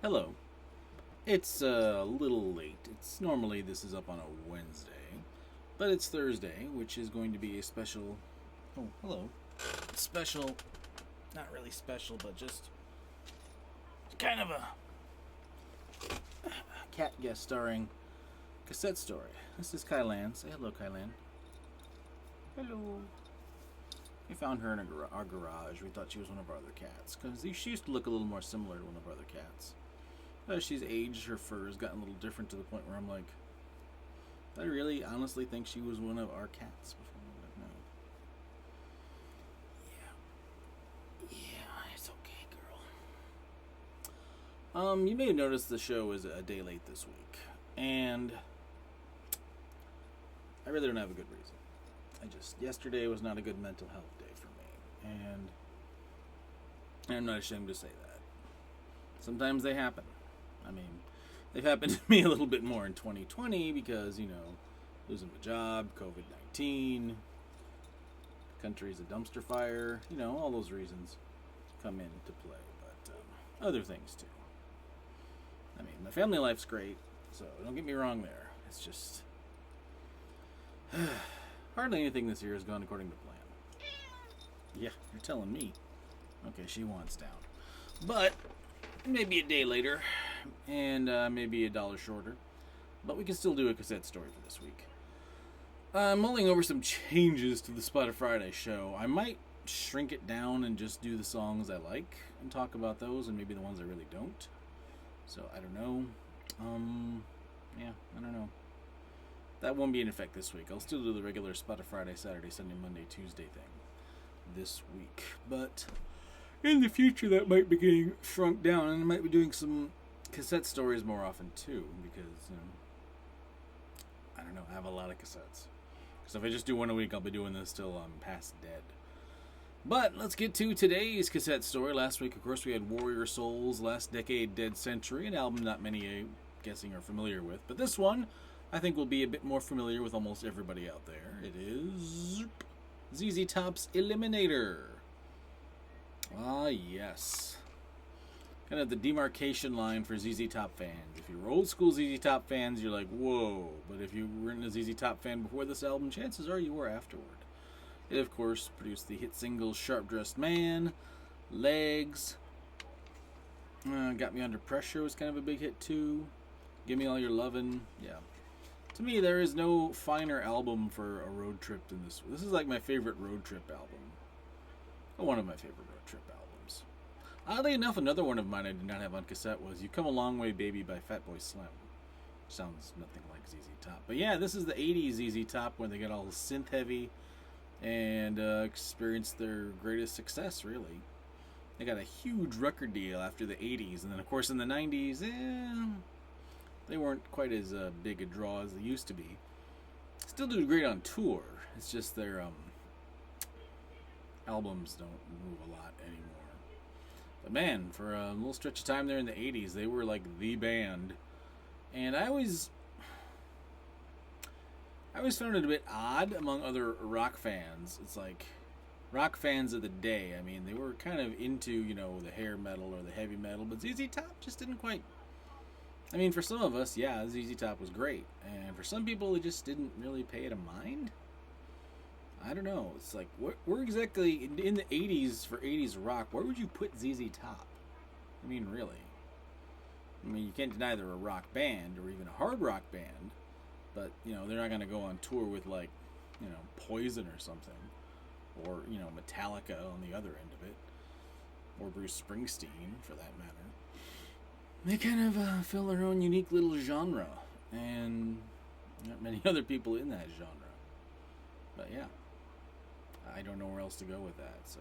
Hello. It's a little late. It's normally this is up on a Wednesday, but it's Thursday, which is going to be a special. Oh, hello. Special, not really special, but just kind of a cat guest starring Cassette story. This is Kylan. Say hello, Kylan. Hello. We found her in our garage. We thought she was one of our other cats because she used to look a little more similar to one of our other cats. As she's aged, her fur has gotten a little different to the point where I'm like, I really honestly think she was one of our cats before. Like, no. Yeah, it's okay, girl. You may have noticed the show is a day late this week, and I really don't have a good reason. Yesterday was not a good mental health day for me, and I'm not ashamed to say that. Sometimes they happen. I mean, they've happened to me a little bit more in 2020 because, losing my job, COVID-19, the country's a dumpster fire, all those reasons come into play, but other things too. I mean, my family life's great, so don't get me wrong there. It's just hardly anything this year has gone according to plan. Yeah, you're telling me. Okay, she wants down. But maybe a day later, and maybe $1 shorter. But we can still do a cassette story for this week. I'm mulling over some changes to the Spotify show. I might shrink it down and just do the songs I like and talk about those, and maybe the ones I really don't. So I don't know. I don't know. That won't be in effect this week. I'll still do the regular Spotify Saturday, Sunday, Monday, Tuesday thing this week. But in the future, that might be getting shrunk down, and I might be doing some cassette stories more often too, because I don't know, I have a lot of cassettes. So if I just do one a week, I'll be doing this till I'm past dead. But let's get to today's cassette story. Last week, of course, we had Warrior Souls, Last Decade, Dead Century, an album not many, I'm guessing, are familiar with. But this one, I think, will be a bit more familiar with almost everybody out there. It is ZZ Top's Eliminator. Ah, yes. Kind of the demarcation line for ZZ Top fans. If you're old school ZZ Top fans, you're like, whoa. But if you weren't a ZZ Top fan before this album, chances are you were afterward. It, of course, produced the hit singles Sharp Dressed Man, Legs, Got Me Under Pressure was kind of a big hit too. Give Me All Your Lovin', yeah. To me, there is no finer album for a road trip than this. This is like my favorite road trip album. One of my favorite road trip albums. Oddly enough, another one of mine I did not have on cassette was You Come a Long Way Baby by Fatboy Slim. Sounds nothing like ZZ Top. But yeah, this is the 80s ZZ Top when they get all synth heavy and experienced their greatest success, really. They got a huge record deal after the 80s. And then, of course, in the 90s, they weren't quite as big a draw as they used to be. Still do great on tour. It's just their albums don't move a lot anymore. But man, for a little stretch of time there in the 80s, they were like the band. And I always found it a bit odd among other rock fans. It's like rock fans of the day. I mean, they were kind of into, the hair metal or the heavy metal, but ZZ Top just didn't quite. I mean, for some of us, yeah, ZZ Top was great. And for some people, they just didn't really pay it a mind. I don't know. It's like, where exactly, in the 80s, for 80s rock, where would you put ZZ Top? I mean, really. I mean, you can't deny they're a rock band or even a hard rock band. But, they're not going to go on tour with, like, Poison or something. Or, Metallica on the other end of it. Or Bruce Springsteen, for that matter. They kind of fill their own unique little genre. And not many other people in that genre. But yeah, I don't know where else to go with that. So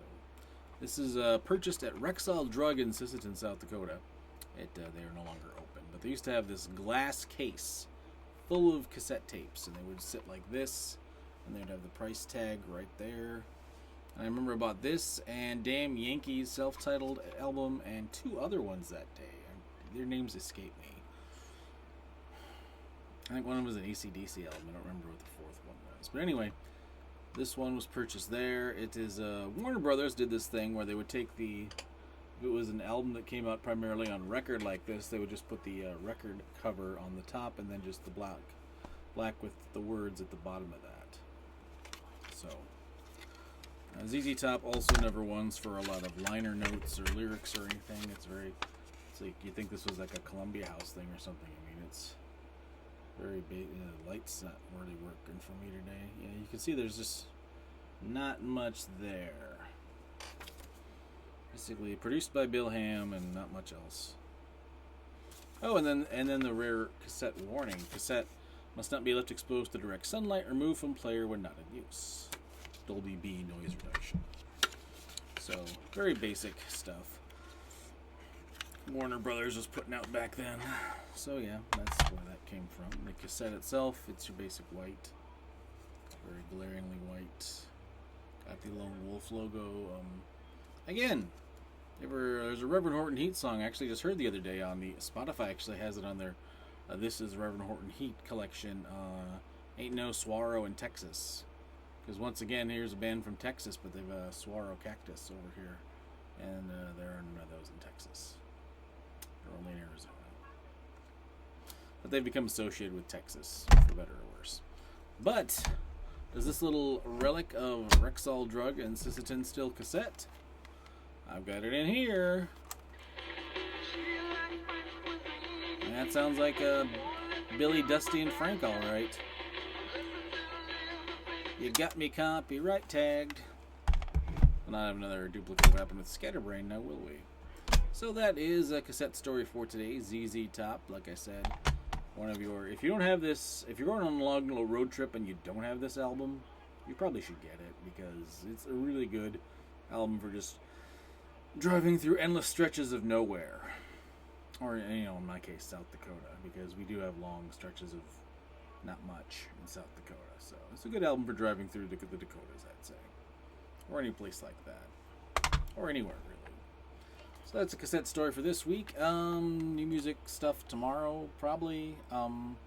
this is purchased at Rexall Drug in Sisseton, South Dakota. They are no longer open. But they used to have this glass case full of cassette tapes. And they would sit like this. And they'd have the price tag right there. And I remember about this and Damn Yankees self-titled album and two other ones that day. Their names escape me. I think one of them was an AC/DC album. I don't remember what the fourth one was. But anyway, this one was purchased there. It is Warner Brothers did this thing where they would take the it was an album that came out primarily on record like this, they would just put the record cover on the top and then just the black with the words at the bottom of that. So, ZZ Top also never ones for a lot of liner notes or lyrics or anything. It's like you think this was like a Columbia House thing or something. I mean, it's very big. The light's not really working for me today. Yeah, you can see there's just not much there. Basically, produced by Bill Ham and not much else. Oh, and then the rare cassette warning: cassette must not be left exposed to direct sunlight. Removed from player when not in use. Dolby B noise reduction. So very basic stuff. Warner Brothers was putting out back then. So yeah, that's where that came from. The cassette itself, it's your basic white, very glaringly white. Got the Lone Wolf logo. Again, there's a Reverend Horton Heat song I actually just heard the other day on the Spotify. Actually has it on their This Is Reverend Horton Heat collection. Ain't No Saguaro in Texas. Because once again, here's a band from Texas, but they've a saguaro cactus over here, and there are none of those in Texas. They're only in Arizona. But they've become associated with Texas, for better or worse. But does this little relic of Rexall Drug and Sisseton Still cassette? I've got it in here. And that sounds like Billy, Dusty, and Frank, all right. You got me copyright tagged. We'll not have another duplicate of what happened with Scatterbrain now, will we? So that is a cassette story for today. ZZ Top, like I said. One of your... If you don't have this... If you're going on a long little road trip and you don't have this album, you probably should get it. Because it's a really good album for just driving through endless stretches of nowhere. Or, you know, in my case, South Dakota. Because we do have long stretches of not much in South Dakota. So it's a good album for driving through the Dakotas, I'd say. Or any place like that. Or anywhere, really. So that's a cassette story for this week. New music stuff tomorrow, probably. I'm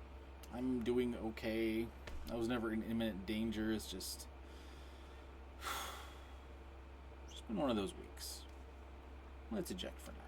doing okay. I was never in imminent danger. It's just been one of those weeks. Let's eject for now.